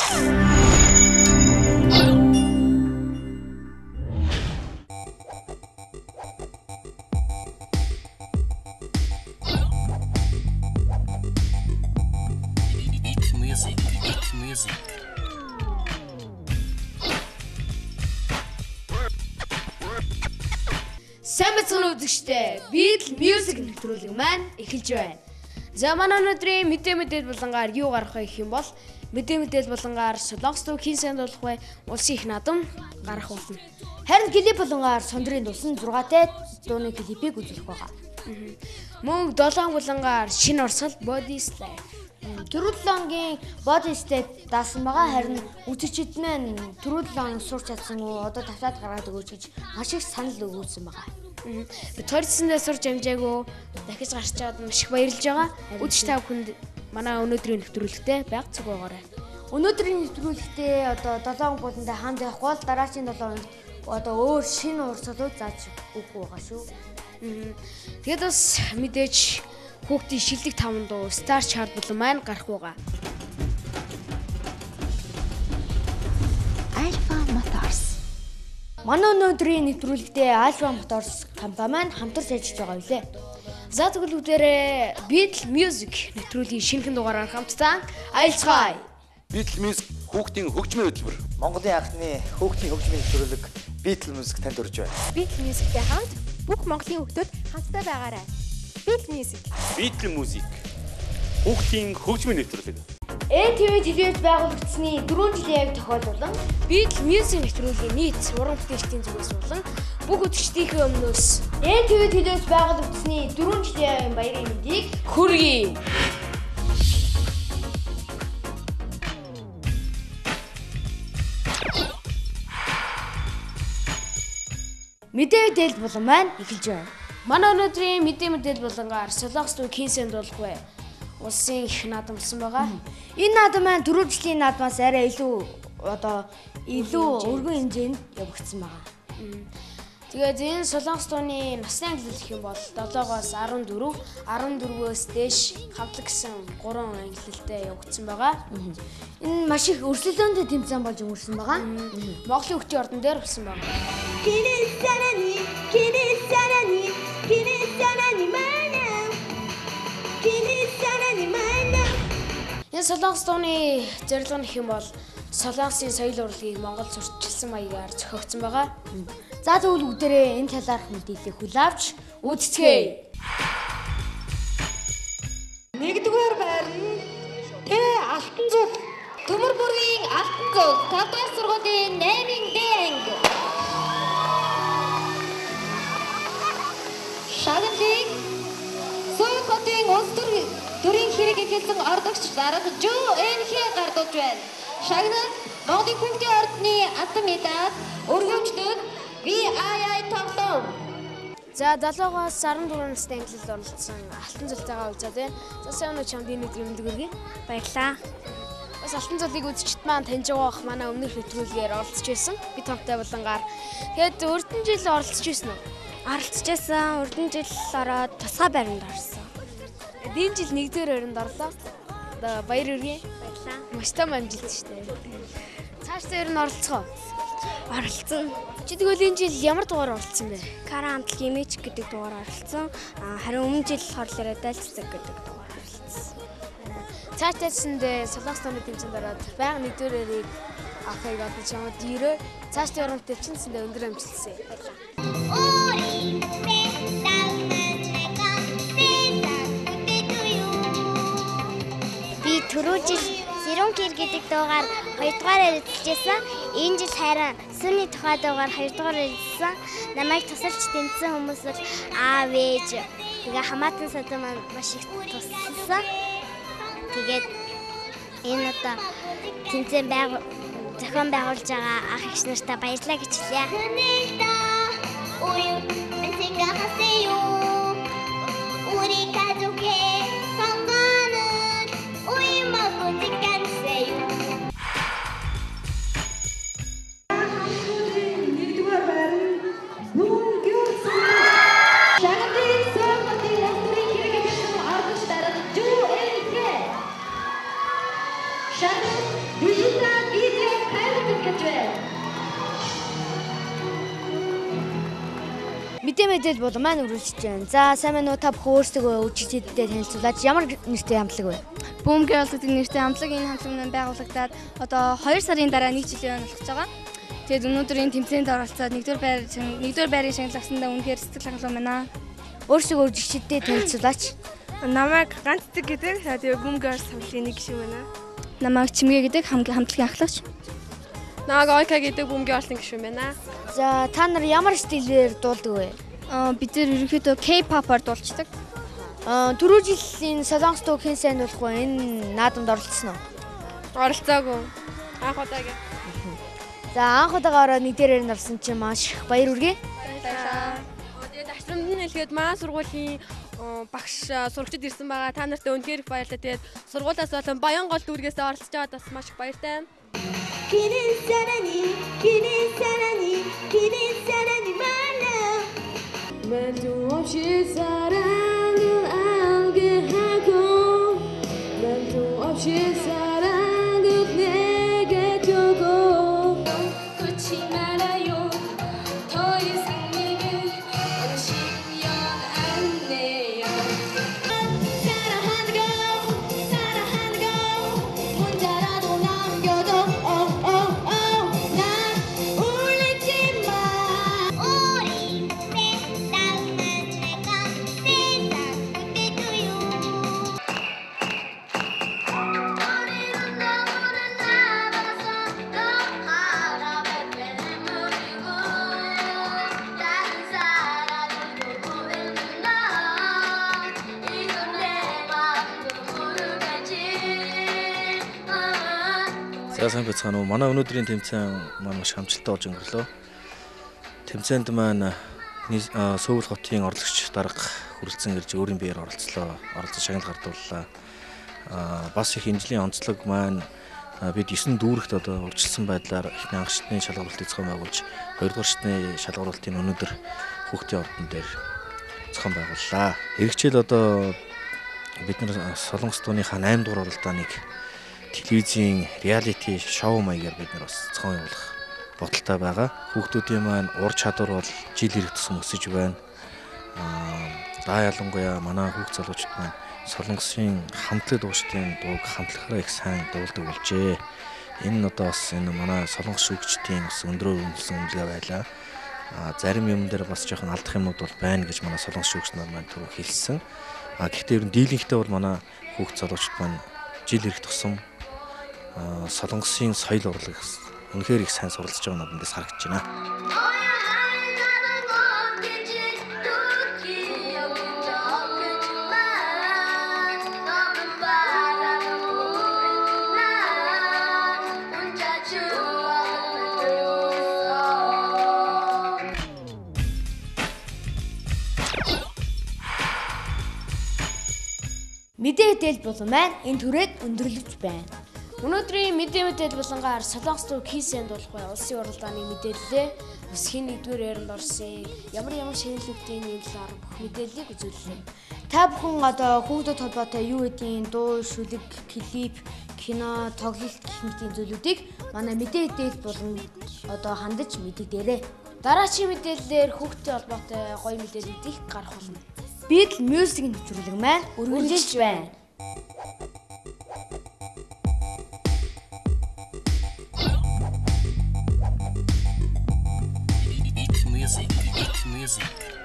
Music. Сайн бацхан үзэгчтэй Beat Music нэвтрүүлэг маань эхэлж байна. За манай өнөөдрийн мэдээлэл болонгаар юу гарах вэ гэх юм бол мэдээлэл болонгаар Солонгос дуу хийн сайн болох вэ? Улсын их наадам гарах болно. Харин клип болонгаар сондрын дусан 6-тай дууны клипийг үзүүлэх байгаа. Мөн 7 болонгаар шинэ урсгал Body Slam. Түрүүлэнгийн Body Slam даасан байгаа. Харин үзэгчид маань түрүүлэн сурч чадсан уу? Одоо тавтаад гаргаад өгөөч гэж маш их санал өгүүлсэн байгаа. Бид төрсөндөө сурч амжаагүй дахиж гарч чад маш их баярлж байгаа. Үзэж та бүхэнд манай өнөөдрийн нэвтрүүлэгтээ байг зүг байгаарай. Өнөөдрийн нэвтрүүлэгтээ одоо 7 болонтой хамт явах бол дараагийн 7 хоногт одоо өөр шинэ урсгалууд зааж өгөх байгаа шүү. Тэгээд бас мэдээж хүүхдийн шилдэг 5 дуу Star Chart болон маань гарах байгаа. Alpha Motors. Манай өнөөдрийн нэвтрүүлэгтээ Alpha Motors компани маань хамтарч ажиллаж байгаа билээ. За тэгвэл бүгдээрээ Beat Music нэвтрүүлгийн шинэхэн дугаараар хамтдаа аялцгаая. Beat Music хүүхдийн хөгжмийн хөтөлбөр. Монголын анхны хүүхдийн хөгжмийн нэвтрүүлэг Beat Music танд хүрч байна. Beat Music-тэй хамт бүх Монголын хүүхдүүд хамтдаа байгаарай. Beat Music. Beat Music хүүхдийн хөгжмийн нэвтрүүлэг. ТV телевиз байгуулагдсны 4 жилийн яг тохиолдолон Beat Music нэвтрүүлгийн нийт уран бүтээлчдийн зүгээс болон бүх үзэгчдийнхээ өмнөөс ТV телевиз байгуулагдсны 4 жилийн баярын мэндийг хүргэе. Мэдээлэл болон маань эхэлж байна. Манай өнөөдрийн мэдээлэл болонгаар Солонгос дуу хийн сайн болох вэ? Улсын их наадам болсон байгаа. Энэ наадам маань 4 жилийн наадмаас арай илүү өргөн хэмжээнд явагдсан байгаа. Тэгээд энэ Солонгос дууны насны ангилал гэх юм бол 7-оос 14, 14-өөс дээш хавлаг гэсэн 3 ангилалтай явагдсан байгаа. Энэ маш их өрсөлдөөнтэй тэмцээн болж өнгөрсөн байгаа. Монголын хөгжлийн ордон дээр болсон байгаа. Энэ Солонгос дууны зорилго гэх юм бол Солонгосын соёл урлагийг Монголд сурталчилсан маягаар зохиогдсон байгаа. За тэгвэл бүгдээрээ энэ талаарх мэдээллийг хүлэвч үзцгээе. 1-р байр нь Алтан зүг. Төмөр бүргийн Алтан зүг 5-р сургуулийн 8-ын Д анги. Шагналыг Сүүл хотын улс төрийн хэрэг эхэлсэн ордогч дарга Жоо НХ гардуулж байна. Шагнал Монголын хүүхдийн ордны алтан медаль өргөмжлөд VII тоглоом. За 7-оос 14 настай ангилалд оролцсон алтан зултайгаа уулзаад байна. За сайн уу чамд энэ өдрийн мэндийг хүргэе. Баярлалаа. Бас алтан зулыг үзчихэд маань таньж байгаах манай өмнөх нэвтрүүлгээр оролцож байсан. Би томтой болонгаар. Тэгээд урьдан жил оролцож байсан уу? Оролцож байсан. Урьдан жил ороод тусгай баримд орсон. Энэ жил 1-р байранд орлоо. Одоо баяр хүргэе. Баярлалаа. Маш том амжилт шүү дээ. Цаашдаа ер нь оролцгоо. Оролцсон. Чи тэгвэл энэ жил ямар дугаар оролцсон бэ? Кара хамтлагийн имиж гэдэг дугаар оролцсон. Харин өмнө жил болохоор Дальцэг гэдэг дугаар оролцсон. Цаашдаа Солонгос дууны тэмцээнд ороод байнга 1-р байрыг авахыг одоо чамд дээрөө цаашдаа уран бүтээлчнэсэндээ өндөр амжилтсан. Би түрүү жил Сэрүүнкэр гэдэг дуугаар 2-р эзэлжсэн. Энэ жил харин Сүний тухай дуугаар 2-р эзэлсэн. Намайг тусалж тэмцсэн хүмүүс бол аав ээж тэгээ хамаатан садан маань маш их тусалсан. Тэгээд энэ одоо тэмцээн зохион байгуулж байгаа ах эгч нартай баярлалаа гэж хэлье. Digital мэдээлэл болон маань үргэлжлэж байна. За сайн байна уу та бүхэн өөрсдөө үжигчдэдтэй танилцуулаач. Ямар нэртэй хамтлаг вэ? Boom Girls гэдэг нэртэй хамтлаг энэ хамтлаг маань байгуулагдаад одоо 2 сарын дараа 1 жилийн болох байгаа. Тэгээд өнөөдөр энэ тэмцээнд оролцоод 1-р байрыг шагналгасандаа үнэхээр сэтгэл хангалуун байна. Өөрсдөө үжигчдэдтэй танилцуулаач. Намайг Ганцдаг гэдэг. Тэгээд Boom Girls хамтлагийн нэг гишүүн байна. Намайг Чимгээ гэдэг хамтлагийн ахлагч. Намайг Ойка гэдэг Boom Girls-ийн гишүүн байна. За та нар ямар стилээр дуулдаг вэ? Бид нэр ерөнхийдөө K-pop-аар дуулцдаг. Түрүү жилийн Солонгос төвхийн сайн болох вэ? Энэ наадамд оролцсон уу? Оролцоогүй. Анх удаагийн. За анх удаага ороод нэг дээрээр нарсан чинь маш их баяр үргээ. Тэгээд агшрамд нь хэлгээд маань сургуулийн багш сурагчид ирсэн байгаа. Та нартай үнэхээр их баярлалаа. Тэгээд сургуулиас болон Баянгол дүүргээс оролцож байгаад бас маш их баяртай. За сайн байцгаана уу. Манай өнөөдрийн тэмцээн маань маш хамжилттай болж өнгөрлөө. Тэмцээнд маань Сөүл хотын орлогч дарга хүрэлцэн ирж өөрийн биеэр оролцлоо. Оролцож шагнал гардууллаа. Бас их энэжлийн онцлог маань бид 9 дүүрэгт одоо урьдчилсан байдлаар эхний анх шатны шалгуулалтыг зохион байгуулж 2 дугаар шатны шалгуулалтын өнөөдөр хүүхдийн ордон дээр зохион байгууллаа. Иргэжил одоо бид нар Солонгос дууныхаа 8 дугаар оролдооныг телевизийн реалити шоу маягаар бид нар бас зохион явуулах бодолтой байгаа. Хүүхдүүдийн маань ур чадвар бол жил ирэх тусам өсөж байна. За ялангуяа манай хүүхд залуучууд маань Солонгосын хамтлаг дуучдын дууг хамтлагаараа их сайн дуулдаг болжээ. Энэ нь одоо бас энэ манай солонгос шүүгчдийн бас өндрөө үнэлсэн үнэлгээ байлаа. Зарим юм дээр бас жоохон алдах юмнууд бол байна гэж манай солонгос шүүгч нар маань түрүү хэлсэн. Гэхдээ ер нь дийлэнхтэй бол манай хүүхд залуучууд маань жил ирэх тусам Солонгосын соёл урлаг үнэхээр их сайн суралцж байгаа нь эндээс харагдаж байна. Мэдээлэл болон маань энэ түрээд өндөрлөж байна. Өнөөдрийн мэдээлэл болонгаар Солонгос төв Кисэнд болох бай улсын уралдааны мэдээлэлээ өсгийн 1-р ярианд орсон ямар шинэлгүүдийн нэг талаар бүх мэдээллийг үзүүллээ. Та бүхэн одоо хүүхдүүд холбоотой юу гэдгийг дуу, шүлэг, клип, кино, тоглолт гэх мэтийн зүйлүүдийг манай мэдээлэл болон одоо хандаж мэдэгдээрэй. Дараагийн мэдээллээр хүүхдтэй холбоотой гоё мэдээллүүдийг гаргах болно. Beat Music нэвтрүүлэг маань үргэлжилж байна. Music.